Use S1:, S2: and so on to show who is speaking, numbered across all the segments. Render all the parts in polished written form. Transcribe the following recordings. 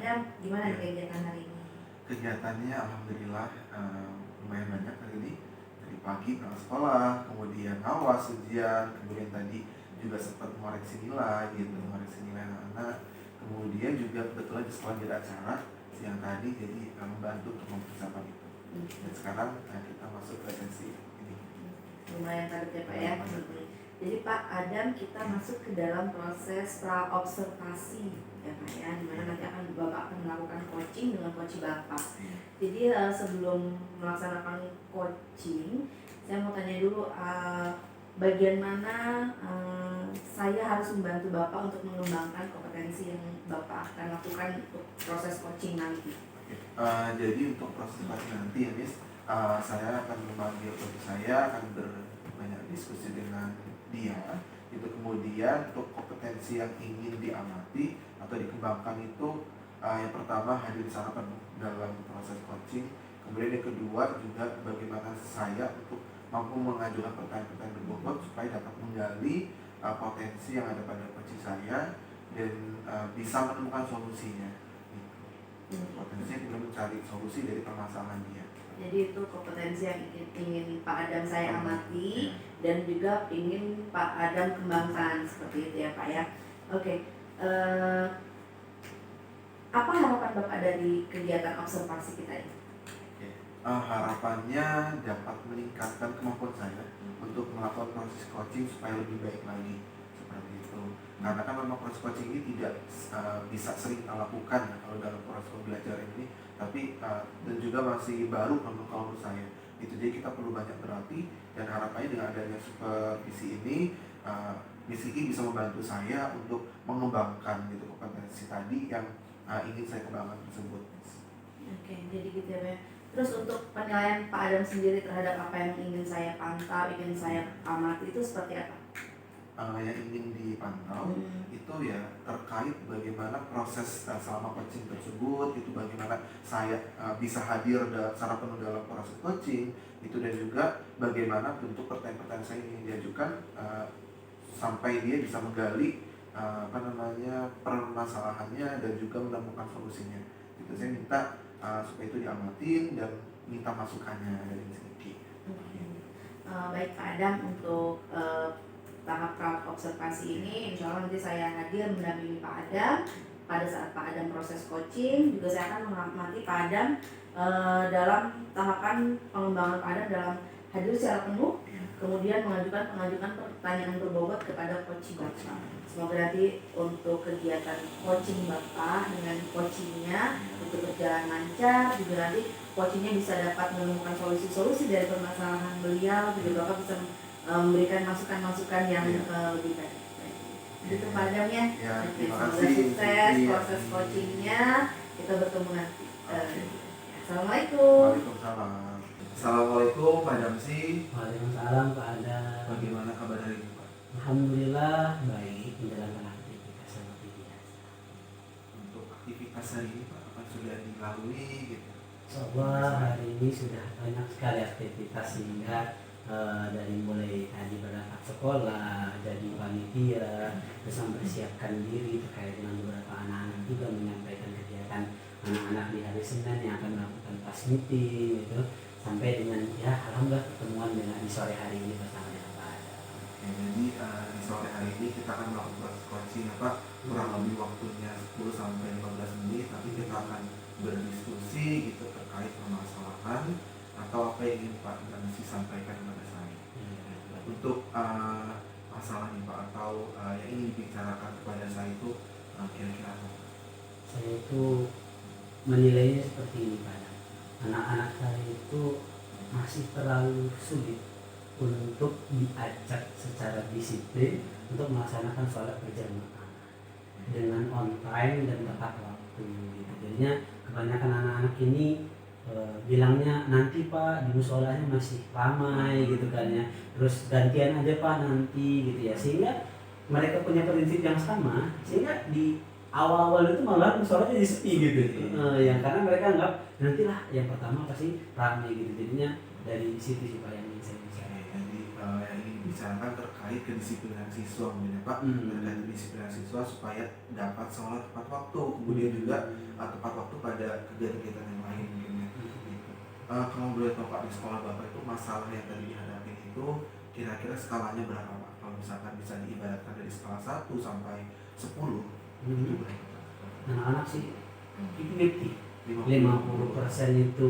S1: Adam, gimana nih kegiatan hari ini?
S2: Kegiatannya alhamdulillah lumayan banyak hari ini. Dari pagi berangkat sekolah, kemudian awas ujian, kemudian tadi juga sempat mengoreksi nilai gitu, mengoreksi nilai anak-anak. Kemudian juga kebetulan di sekolah ada acara siang tadi, jadi membantu untuk mempersiapkan itu. Dan sekarang kita masuk ke sesi ini.
S1: Lumayan padat ya Pak ya. Jadi Pak Adam, kita masuk ke dalam proses pra-observasi ya Pak ya, dimana nanti akan Bapak akan melakukan coaching dengan coach Bapak. Jadi sebelum melaksanakan coaching, saya mau tanya dulu bagian mana saya harus membantu Bapak untuk mengembangkan kompetensi yang Bapak akan lakukan untuk proses coaching nanti.
S2: Jadi untuk proses coaching nanti ya Miss, saya akan memanggil coach saya, akan banyak diskusi dengan dia. Itu kemudian untuk kompetensi yang ingin diamati atau dikembangkan itu yang pertama hadir sarapan dalam proses coaching. Kemudian yang kedua juga bagaimana saya untuk mampu mengajukan pertanyaan-pertanyaan berbobot supaya dapat menggali potensi yang ada pada coach saya dan bisa menemukan solusinya. Potensinya kita mencari solusi dari permasalahan dia.
S1: Jadi itu kompetensi yang ingin Pak Adam saya amati dan juga ingin Pak Adam kembangkan, seperti itu ya Pak ya. Oke, apa harapan Bapak dari kegiatan observasi kita ini?
S2: Harapannya dapat meningkatkan kemampuan saya untuk melakukan proses coaching supaya lebih baik lagi, seperti itu. Karena kan memang proses coaching ini tidak bisa sering kita lakukan ya, kalau dalam proses pembelajaran ini, tapi dan juga masih baru kalau menurut saya. Itu jadi kita perlu banyak berlatih, dan harapannya dengan adanya supervisi ini, Miss Kiki bisa membantu saya untuk mengembangkan gitu kompetensi tadi yang ingin saya kembangkan tersebut.
S1: Oke, jadi gitu ya Pak. Terus untuk penilaian Pak Adam sendiri terhadap apa yang ingin saya pantau, ingin saya amati itu seperti apa?
S2: Yang ingin dipantau itu ya terkait bagaimana proses selama coaching tersebut, itu bagaimana saya bisa hadir secara penuh dalam proses coaching itu, dan juga bagaimana bentuk pertanyaan-pertanyaan saya ingin diajukan sampai dia bisa menggali permasalahannya dan juga menemukan solusinya. Itu saya minta supaya itu diamatin dan minta masukannya dari sini.
S1: Baik Pak Adam, untuk tahap observasi ini insya Allah nanti saya hadir mendampingi Pak Adam pada saat Pak Adam proses coaching. Juga saya akan mengamati Pak Adam dalam tahapan pengembangan Pak Adam dalam hadir secara penuh, kemudian mengajukan pertanyaan berbobot kepada coach Bapak. Semoga nanti untuk kegiatan coaching Bapak dengan coachingnya itu berjalan lancar, juga nanti coachingnya bisa dapat menemukan solusi-solusi dari permasalahan beliau, juga Bapak bisa memberikan masukan-masukan yang lebih baik. Itu Pak Adam ya. Semoga sukses proses coachingnya. Kita bertemu nanti. Assalamualaikum.
S2: Waalaikumsalam. Assalamualaikum Pak Damsi.
S3: Waalaikumsalam Pak Adam.
S2: Bagaimana kabar hari ini Pak?
S3: Alhamdulillah baik, menjalankan aktivitas seperti biasa.
S2: Untuk aktivitas hari ini Pak, apa sudah dilalui gitu?
S3: Insyaallah hari ini sudah banyak sekali aktivitas, sehingga dari mulai tadi berangkat sekolah, jadi panitia, terus mempersiapkan diri terkait dengan beberapa anak-anak, juga menyampaikan kegiatan anak-anak di hari Senin yang akan melakukan pas meeting gitu, sampai dengan ya alhamdulillah pertemuan dengan di sore hari ini bersama dengan Pak Adam.
S2: Jadi di sore hari ini kita akan melakukan coaching kurang lebih waktunya 10 sampai 15 menit, tapi kita akan berdiskusi gitu terkait permasalahan atau apa yang ingin Pak Damsi sampaikan kepada saya. Untuk masalah nih Pak, atau yang ingin dibicarakan kepada saya itu kira-kira apa?
S3: Saya itu menilainya seperti ini Pak. Anak-anak saya itu masih terlalu sulit untuk diajak secara disiplin untuk melaksanakan sholat berjamaah dengan on time dan tepat waktu gitu. Jadinya kebanyakan anak-anak ini bilangnya nanti Pak, di musholahnya masih ramai gitu kan ya, terus gantian aja Pak nanti gitu ya, sehingga mereka punya prinsip yang sama, sehingga di awal-awal itu malah musholahnya jadi sepi gitu. Yang karena mereka anggap nantilah yang pertama pasti ramai gitu. Jadinya dari situ sih Pak yang ingin saya bicarakan.
S2: Jadi yang ingin dibicarakan terkait kedisiplinan siswa mungkin ya Pak, terkait kedisiplinan siswa supaya dapat sholat tepat waktu, kemudian juga tepat waktu pada kegiatan-kegiatan yang lain gitu. Kalau boleh tahu Pak, di sekolah Bapak itu masalah yang tadi dihadapi itu kira-kira skalanya berapa Pak? Kalau misalkan bisa diibaratkan dari skala 1 sampai 10 itu berapa Pak?
S3: Anak-anak sih 50.
S2: 50.
S3: 50% itu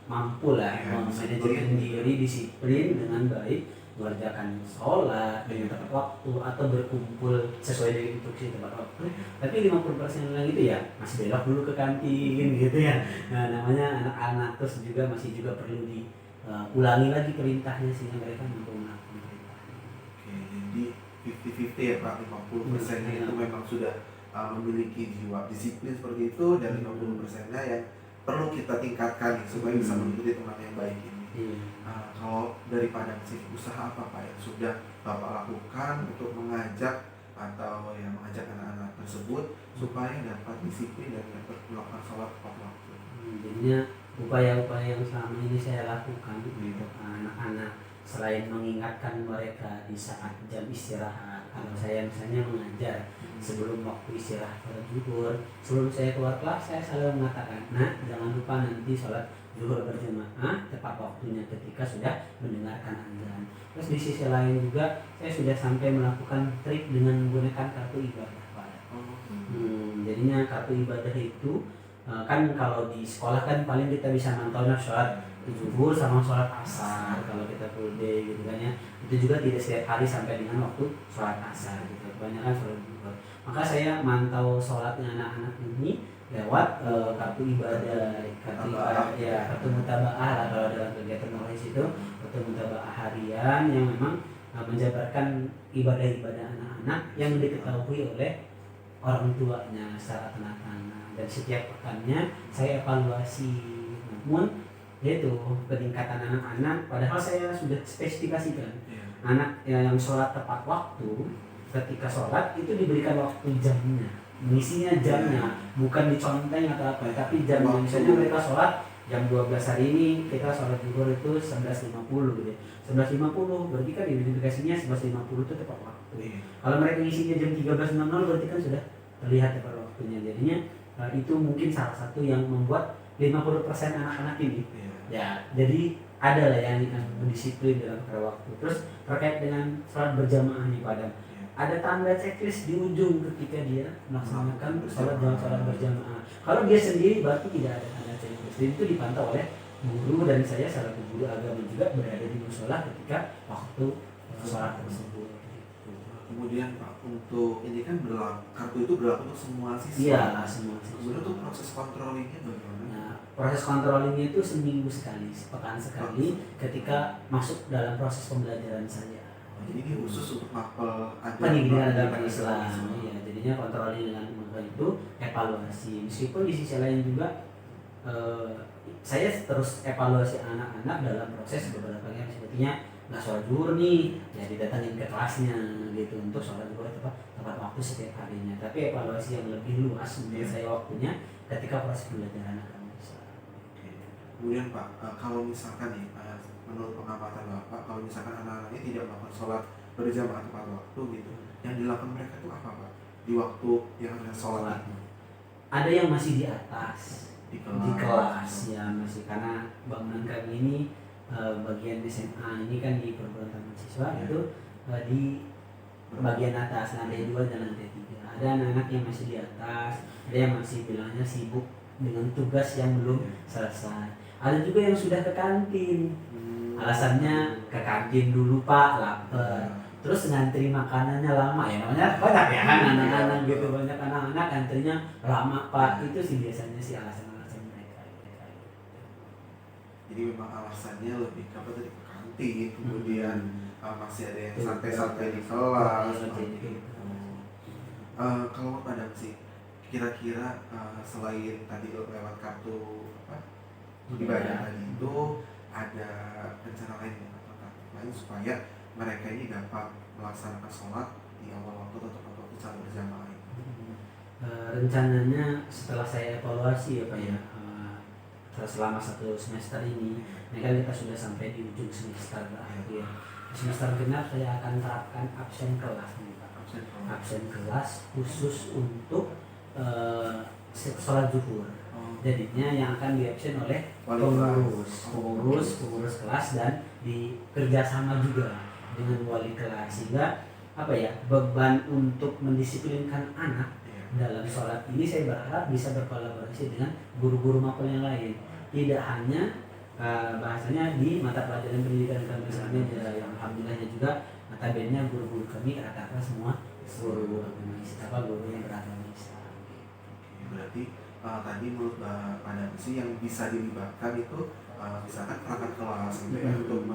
S3: mampu lah
S2: Ya,
S3: manajemen diri, disiplin dengan baik, mengerjakan sholat dengan tepat waktu atau berkumpul sesuai dengan instruksi tepat waktu. Tapi 50% lagi itu ya masih belok dulu ke kantin gitu ya. Nah, namanya anak-anak, terus juga masih juga perlu diulangi lagi perintahnya sehingga mereka mampu melakukan perintahnya.
S2: Oke, jadi 50-50 ya Pak, 50%-nya itu memang sudah memiliki jiwa disiplin seperti itu, dan 50%-nya yang perlu kita tingkatkan supaya bisa mengikuti teman yang baik ini. Kalau dari Padang sih, usaha apa Pak yang sudah Bapak lakukan untuk mengajak atau yang mengajak anak-anak tersebut supaya dapat disiplin dan dapat melakukan sholat tepat waktu?
S3: Jadinya upaya-upaya yang selama ini saya lakukan untuk anak-anak, selain mengingatkan mereka di saat jam istirahat, kalau saya misalnya mengajar sebelum waktu istirahat sholat zuhur, sebelum saya keluar kelas saya selalu mengatakan, nah jangan lupa nanti sholat zuhur berjamaah tepat waktunya ketika sudah mendengarkan azan. Terus di sisi lain juga saya sudah sampai melakukan trik dengan menggunakan kartu ibadah Pak. Jadinya kartu ibadah itu kan kalau di sekolah kan paling kita bisa mantaunya sholat zuhur sama sholat asar kalau kita full day gitu kan ya. Itu juga tidak setiap hari sampai dengan waktu sholat asar gitu, kebanyakan sholat zuhur. Maka saya mantau sholatnya anak-anak ini lewat kartu ibadah, kartu mutabaah lah kalau dalam kegiatan Malaysia itu, kartu mutabaah harian yang memang menjabarkan ibadah-ibadah anak-anak yang diketahui oleh orang tuanya secara tenang-tenang, dan setiap pekannya saya evaluasi. Namun yaitu peningkatan anak-anak, padahal saya sudah spesifikasikan anak yang sholat tepat waktu, ketika sholat itu diberikan waktu jamnya, mengisinya jamnya, bukan diconteng atau apa, tapi jamnya. Misalnya mereka sholat jam 12 hari ini, kita sholat zuhur itu 11.50 gitu ya. 11.50 berarti kan identifikasinya 11.50 itu tepat waktu. Kalau mereka ngisinya jam 13.00 berarti kan sudah terlihat tepat waktunya. Jadinya itu mungkin salah satu yang membuat 50% anak-anak ini ya, jadi ada lah yang berdisiplin dalam waktu. Terus terkait dengan sholat berjamaah nih Padang, ada tanda checklist di ujung ketika dia melaksanakan sholat berjamaah. Kalau dia sendiri berarti tidak ada tanda checklist. Dan itu dipantau oleh guru, dan saya salah satu guru agama juga berada di musola ketika waktu sholat tersebut.
S2: Kemudian Pak, untuk ini kan kartu itu berlaku untuk semua siswa.
S3: Iya, semua siswa.
S2: Kemudian untuk proses kontrolingnya bagaimana?
S3: Nah, proses kontrolingnya itu seminggu sekali, sepekan sekali ketika masuk dalam proses pembelajaran saya.
S2: Jadi ini khusus untuk mapel
S3: pendidikan agama Islam. Iya, jadinya kontroling dengan itu evaluasi. Meskipun di sisi lain juga saya terus evaluasi anak-anak dalam proses beberapa yang sebetulnya nggak sholat zuhur nih, ya didatangin ke kelasnya gitu untuk sholat zuhur tepat waktu setiap harinya. Tapi evaluasi yang lebih luas menurut saya waktunya ketika proses pembelajaran agama Islam.
S2: Kemudian Pak, kalau misalkan nih menurut pengamatan Bapak, kalau misalkan anak-anak ini tidak melakukan sholat berjamaah tepat waktu gitu, yang dilakukan mereka itu apa Pak? Di waktu yang ada sholat itu?
S3: Ada yang masih di atas,
S2: di
S3: kelas ya masih, karena bangunan kami ini bagian SMA ini kan di perguruan tinggi mahasiswa itu di bagian atas, lantai 2 dan lantai 3. Ada anak-anak yang masih di atas, ada yang masih bilangnya sibuk dengan tugas yang belum selesai. Ada juga yang sudah ke kantin, alasannya ke kantin dulu Pak, lapar. Terus ngantri makanannya lama ya, namanya banyak ya kan anak-anak gitu, banyak anak-anak antrinya lama Pak. Itu sih biasanya sih alasan-alasan mereka.
S2: Jadi memang alasannya lebih ke kantin, kemudian masih ada yang santai-santai di kelas. Kalau Padang sih, kira-kira selain tadi lewat kartu ibadah tadi itu ada rencana lain atau taktik lain supaya mereka ini dapat melaksanakan sholat di awal waktu atau tepat waktu saat berjamaah itu?
S3: Rencananya setelah saya evaluasi ya Pak ya, selama 1 semester ini kan kita sudah sampai di ujung semester akhir. Semester genap saya akan terapkan absen kelas nih Pak. Absen kelas khusus untuk sholat zuhur. Jadinya yang akan diabsen oleh
S2: Wali
S3: pengurus kelas dan dikerjasama juga dengan wali kelas, sehingga apa ya, beban untuk mendisiplinkan anak
S2: Iya.
S3: dalam sholat ini saya berharap bisa berkolaborasi dengan guru-guru mapel yang lain, tidak hanya bahasanya di mata pelajaran pendidikan agama Islam yang alhamdulillahnya juga notabene guru-guru kami rata-rata semua guru agama Islam, guru yang beragama Islam.
S2: Oke, berarti tadi menurut Pak Damsi yang bisa dilibatkan itu misalkan perangkat kelas gitu ya, untuk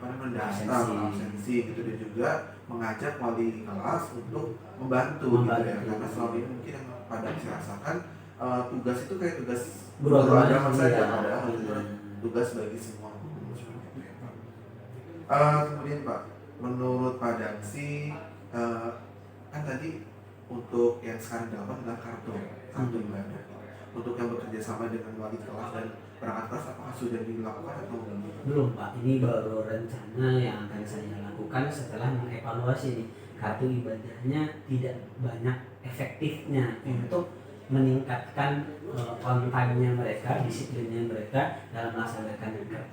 S2: mendata absensi gitu, dan juga mengajak wali kelas untuk membantu gitu ya, karena selama ini mungkin yang Pak Damsi rasakan tugas itu kayak tugas
S3: Guru agama
S2: saja,
S3: ya.
S2: padahal itu tugas bagi semua guru seperti itu ya Pak. Kemudian Pak, menurut Pak Damsi kan tadi untuk yang sekarang dilakukan adalah kartu ibadah. Untuk yang bekerja sama dengan wali kelas dan perangkat kelas, apakah sudah dilakukan atau belum?
S3: Belum Pak, ini baru rencana yang akan saya lakukan setelah mengevaluasi nih, kartu ibadahnya tidak banyak efektifnya untuk meningkatkan on time-nya mereka, disiplinnya mereka dalam melaksanakan ibadah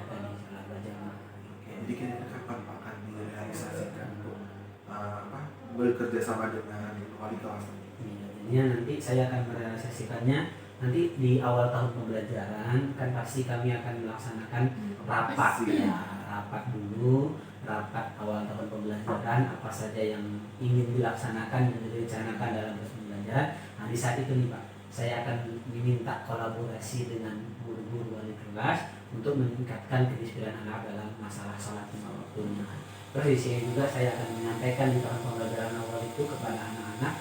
S3: tadi salat berjamaah.
S2: Jadi kira-kira kapan Pak akan direalisasikan untuk bekerja sama dengan wali kelas?
S3: Jadinya nanti saya akan merealisasikannya nanti di awal tahun pembelajaran, kan pasti kami akan melaksanakan rapat ya, rapat awal tahun pembelajaran, apa saja yang ingin dilaksanakan dan direncanakan dalam proses pembelajaran. Nah di saat itu nih Pak, saya akan diminta kolaborasi dengan guru-guru wali kelas untuk meningkatkan kedisiplinan anak dalam masalah sholat lima waktunya. Terus di sini juga saya akan menyampaikan di tahun pembelajaran awal itu kepada anak-anak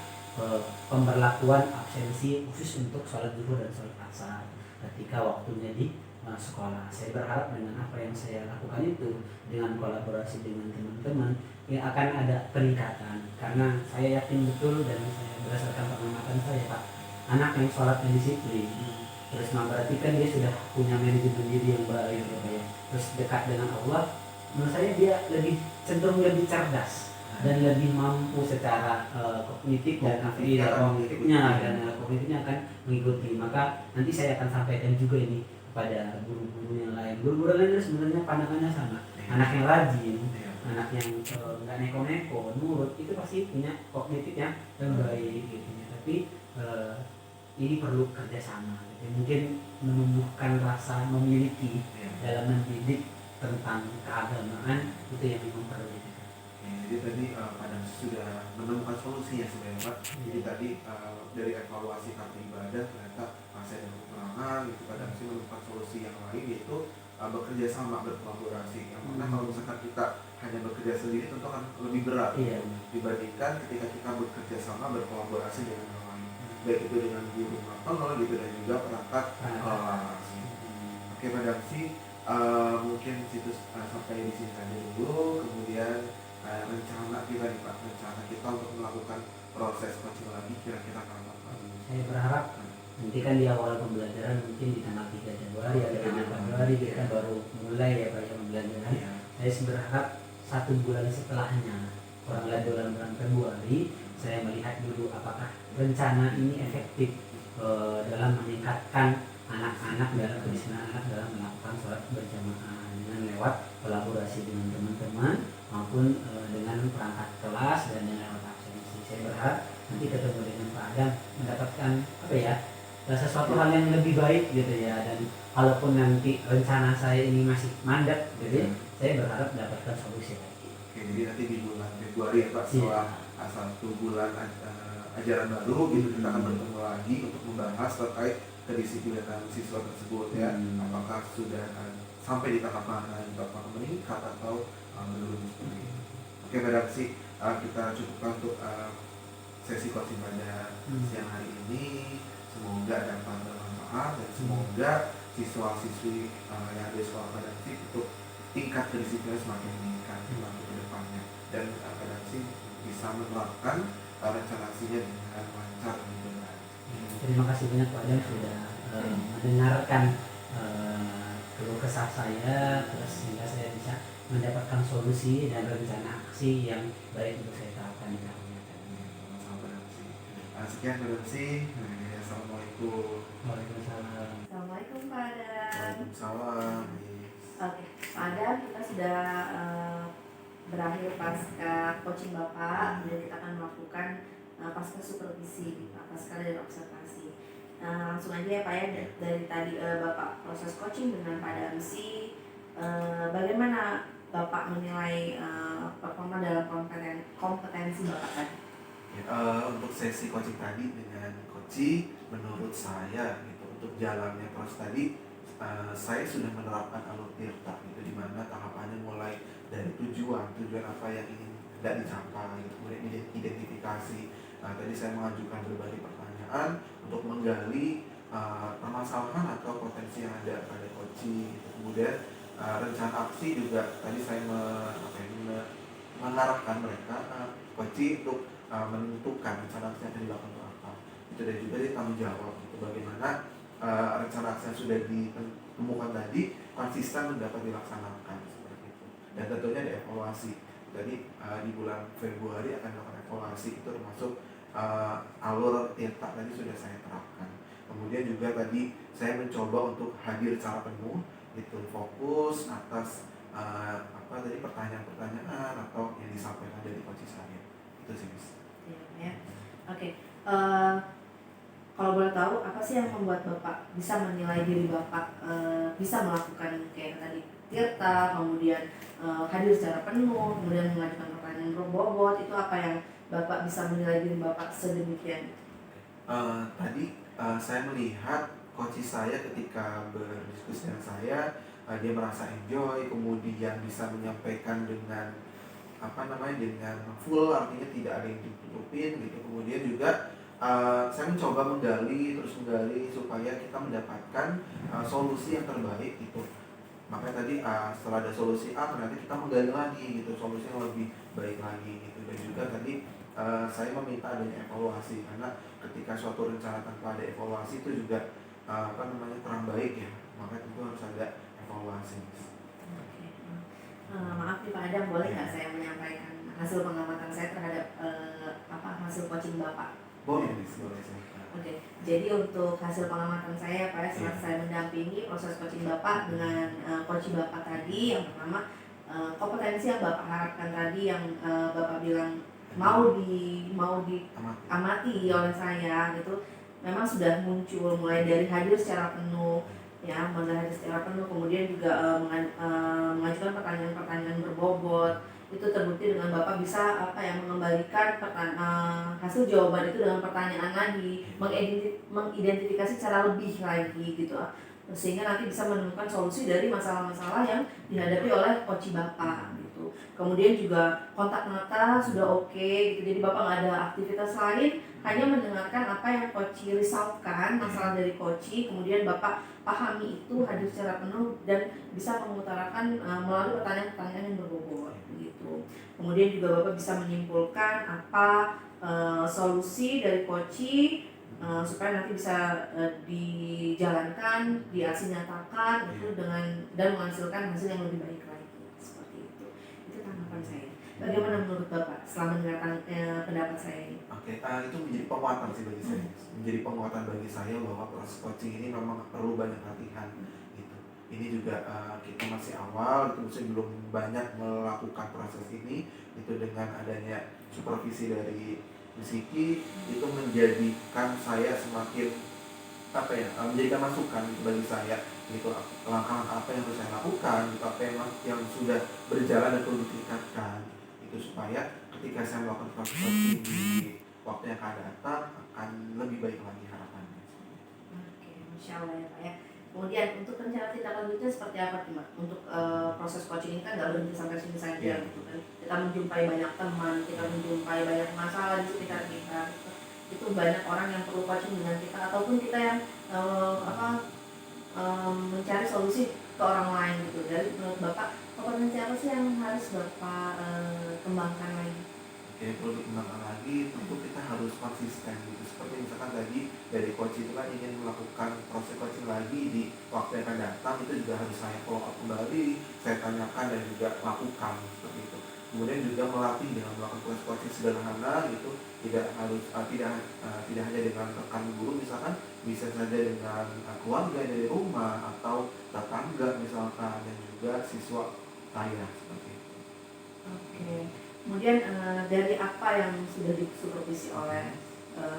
S3: pemberlakuan absensi khusus untuk sholat zuhur dan sholat asar ketika waktunya di sekolah. Saya berharap dengan apa yang saya lakukan itu, dengan kolaborasi dengan teman-teman, ya akan ada peningkatan, karena saya yakin betul dan saya berdasarkan pengamatan saya Pak, anak yang sholat yang disiplin terus berarti kan dia sudah punya manajemen diri yang baik ya, terus dekat dengan Allah, menurut saya dia cenderung lebih cerdas dan lebih mampu secara kognitif dan kognitifnya akan mengikuti. Maka nanti saya akan sampaikan juga ini kepada guru-guru yang lain. Guru-guru lain sebenarnya pandangannya sama. Anak yang rajin, anak yang nggak neko-neko, nurut, itu pasti punya kognitif yang baik gitu. Tapi ini perlu kerjasama. Gitu. Mungkin menumbuhkan rasa memiliki dalam mendidik tentang keagamaan, itu yang memang perlu.
S2: Jadi tadi Pak Damsi sudah menemukan solusi ya sebenarnya Pak. Jadi tadi dari evaluasi kartu ibadah ternyata masih ada kekurangan gitu. Pak Damsi menemukan solusi yang lain, yaitu bekerja sama, berkolaborasi. Yang mana kalau misalkan kita hanya bekerja sendiri tentu akan lebih berat dibandingkan ketika kita bekerja sama, berkolaborasi dengan orang lain, baik itu dengan guru mapel gitu dan juga perangkat kelas. Oke Pak Damsi, mungkin situs sampai di sini saja dulu. Kemudian rencana kita nih Pak, rencana kita untuk melakukan proses coaching lagi kira-kira kapan Pak?
S3: Saya berharap nanti kan di awal pembelajaran mungkin di tanggal 3 Januari atau 5 Februari kita baru mulai ya Pak pembelajaran. Saya berharap 1 bulan setelahnya, kurang lebih bulan Februari, saya melihat dulu apakah rencana ini efektif dalam meningkatkan anak-anak dalam kedisiplinan anak dalam melakukan sholat berjamaah dengan lewat kolaborasi dengan teman-teman maupun dengan perangkat kelas dan dengan lewat absensi. Saya berharap nanti ketemu dengan Pak Adam mendapatkan sesuatu hal yang lebih baik gitu ya, dan kalaupun nanti rencana saya ini masih mandek gitu, saya berharap mendapatkan solusi lagi.
S2: Oke, jadi nanti di bulan Februari ya Pak, setelah 1 bulan ajaran baru gitu, kita akan bertemu lagi untuk membahas terkait kedisiplinan siswa tersebut ya. Apakah sudah sampai di tahap mana, apakah meningkat atau belum seperti itu. Oke Pak Damsi, kita cukupkan untuk sesi coaching pada siang hari ini. Semoga dapat bermanfaat dan semoga siswa-siswi yang ada di sekolah Pak Damsi untuk tingkat kedisiplinan semakin meningkat untuk ke depannya, dan Pak Damsi bisa menerapkan rencana-rencana dengan lancar dan benar.
S3: Terima kasih banyak Pak Adam sudah mendengarkan keluh kesah saya, terus sehingga saya bisa mendapatkan solusi dan rencana aksi yang baik untuk saya terapkan di tahun yang akan datang.
S2: Sekian Pak Damsi. Assalamualaikum. Betul.
S3: Waalaikumsalam.
S1: Assalamualaikum Pak Adam.
S2: Waalaikumsalam, Miss.
S1: Oke, Pak Adam, kita sudah berakhir pasca coaching Bapak, dan kita akan melakukan pasca supervisi, pasca dari observasi. Langsung aja ya Pak ya, dari tadi Bapak proses coaching dengan Pak Damsi, bagaimana Bapak menilai performa dalam kompetensi Bapak tadi?
S2: Ya, untuk sesi coaching tadi dengan coaching, menurut saya gitu, untuk jalannya proses tadi, saya sudah menerapkan alur tirta gitu, di mana tahapannya mulai dari tujuan apa yang ingin hendak dicapai gitu, kemudian identifikasi. Tadi saya mengajukan berbagai pertanyaan untuk menggali permasalahan atau potensi yang ada pada coaching gitu. Kemudian rencana aksi juga tadi saya mengarahkan mereka coaching untuk menentukan rencana aksi yang akan dilakukan untuk apa. Itu dan juga dia tanggung jawab gitu, bagaimana rencana aksi yang sudah ditemukan tadi konsisten dapat dilaksanakan seperti itu. Dan tentunya dievaluasi. Jadi di bulan Februari akan dilakukan evaluasi, itu termasuk alur tirta tadi sudah saya terapkan. Kemudian juga tadi saya mencoba untuk hadir secara penuh, itu fokus atas tadi pertanyaan-pertanyaan atau yang disampaikan dari coach saya. Itu sih, Miss.
S1: Ya. Oke. Kalau boleh tahu, apa sih yang membuat Bapak bisa menilai diri Bapak bisa melakukan kayak tadi tirta, kemudian hadir secara penuh, kemudian mengajukan pertanyaan berbobot, itu apa yang Bapak bisa menilai diri Bapak sedemikian?
S2: Tadi saya melihat coach saya ketika berdiskusi dengan saya, dia merasa enjoy, kemudian bisa menyampaikan dengan dengan full, artinya tidak ada yang ditutupin gitu. Kemudian juga saya mencoba menggali supaya kita mendapatkan solusi yang terbaik gitu. Makanya tadi setelah ada solusi A, ternyata kita menggali lagi gitu, solusi yang lebih baik lagi gitu. Dan juga tadi saya meminta adanya evaluasi, karena ketika suatu rencana tanpa ada evaluasi itu juga kurang baik ya. Makanya tentu harus ada evaluasi.
S1: Oke. Maaf nih Pak Adam, boleh nggak saya menyampaikan hasil pengamatan saya terhadap hasil coaching Bapak?
S2: Boleh, boleh saya.
S1: Oke, jadi untuk hasil pengamatan saya Pak, setelah saya mendampingi proses coaching Bapak dengan coaching Bapak tadi, yang pertama kompetensi yang Bapak harapkan tadi, yang Bapak bilang mau diamati oleh saya gitu, memang sudah muncul, mulai dari hadir secara penuh, ya, kemudian juga mengajukan pertanyaan-pertanyaan berbobot. Itu terbukti dengan Bapak bisa mengembalikan hasil jawaban itu dengan pertanyaan lagi, mengidentifikasi secara lebih lagi gitu, sehingga nanti bisa menemukan solusi dari masalah-masalah yang dihadapi oleh coach Bapak gitu. Kemudian juga kontak mata sudah oke gitu, jadi Bapak nggak ada aktivitas lain, hanya mendengarkan apa yang coach risaukan, masalah dari coach, kemudian Bapak pahami itu, hadir secara penuh, dan bisa mengutarakan melalui pertanyaan-pertanyaan yang berbobot gitu. Kemudian juga Bapak bisa menyimpulkan apa solusi dari coach supaya nanti bisa dijalankan, nyatakan itu dengan dan menghasilkan hasil yang lebih baik lagi, seperti itu. Itu tanggapan saya. Bagaimana menurut Bapak setelah mendengarkan pendapat saya ini?
S2: Oke, itu menjadi penguatan sih bagi saya. Menjadi penguatan bagi saya bahwa proses coaching ini memang perlu banyak latihan gitu. Ini juga kita masih awal, itu masih belum banyak melakukan proses ini. Itu dengan adanya supervisi dari Misiki, itu menjadikan saya semakin menjadikan masukan bagi saya gitu, langkah-langkah apa yang harus saya lakukan gitu, apa yang sudah berjalan dan perlu ditingkatkan itu, supaya ketika saya melakukan proses coaching di waktu yang akan datang akan lebih baik lagi harapannya.
S1: Oke, Masya Allah ya Pak ya. Kemudian untuk rencana tindak lanjutnya seperti apa sih Mbak? Untuk proses coaching ini kan nggak berhenti sampai sini saja gitu kan. Kita menjumpai banyak teman, kita menjumpai banyak masalah di sekitar kita. Itu banyak orang yang perlu coaching dengan kita, ataupun kita yang mencari solusi ke orang lain gitu. Jadi menurut Bapak, kompetensi apa sih yang harus Bapak kembangkan lagi?
S2: Oke, perlu dikembangkan lagi, tentu kita harus konsisten gitu. Seperti misalkan tadi dari coach itu kan ingin melakukan proses coaching lagi di waktu yang akan datang, itu juga harus saya follow up kembali, saya tanyakan dan juga lakukan seperti itu. kemudian juga melatih dengan melakukan proses coaching sederhana gitu, tidak harus tidak hanya dengan rekan guru, misalkan bisa saja dengan keluarga dari rumah atau tetangga misalkan, dan juga siswa saya seperti itu.
S1: Oke. Kemudian dari apa yang sudah disupervisi oleh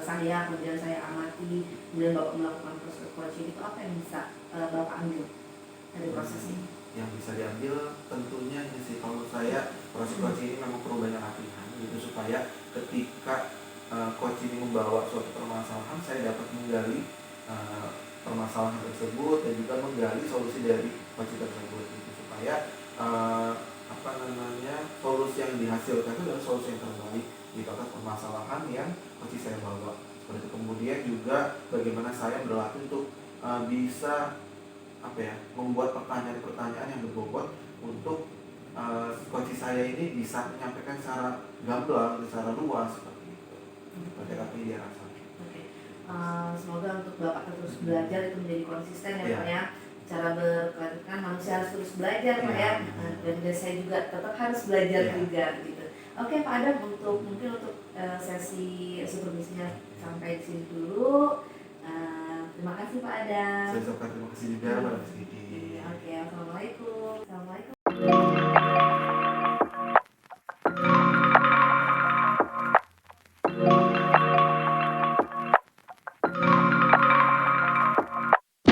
S1: saya, kemudian saya amati, kemudian Bapak melakukan proses coaching, itu apa yang bisa Bapak ambil dari proses ini?
S2: Yang bisa diambil tentunya ini sih, kalau saya proses coaching ini memang perlu banyak latihan gitu, supaya ketika coach ini membawa suatu permasalahan, saya dapat menggali permasalahan tersebut dan juga menggali solusi dari coach tersebut gitu, supaya solusi yang dihasilkan itu adalah solusi yang terbaik di atas permasalahan yang coach saya bawa seperti itu. Kemudian juga bagaimana saya berlatih untuk bisa membuat pertanyaan-pertanyaan yang berbobot untuk coach saya ini bisa menyampaikan secara gamblang, secara luas seperti itu. Seperti apa yang dia rasa.
S1: Oke. Semoga untuk Bapak terus belajar itu menjadi konsisten ya
S2: Iya.
S1: Pak ya. Cara berkelanjutan manusia harus terus belajar Pak ya.
S2: Iya.
S1: Dan saya juga tetap harus belajar
S2: Iya.
S1: juga gitu. Oke Pak Adam, mungkin untuk sesi supervisinya sampai di sini dulu. Terima kasih Pak Adam.
S2: Saya ucapkan terima kasih juga pada Mas Didi.
S1: Oke, assalamualaikum. Assalamualaikum.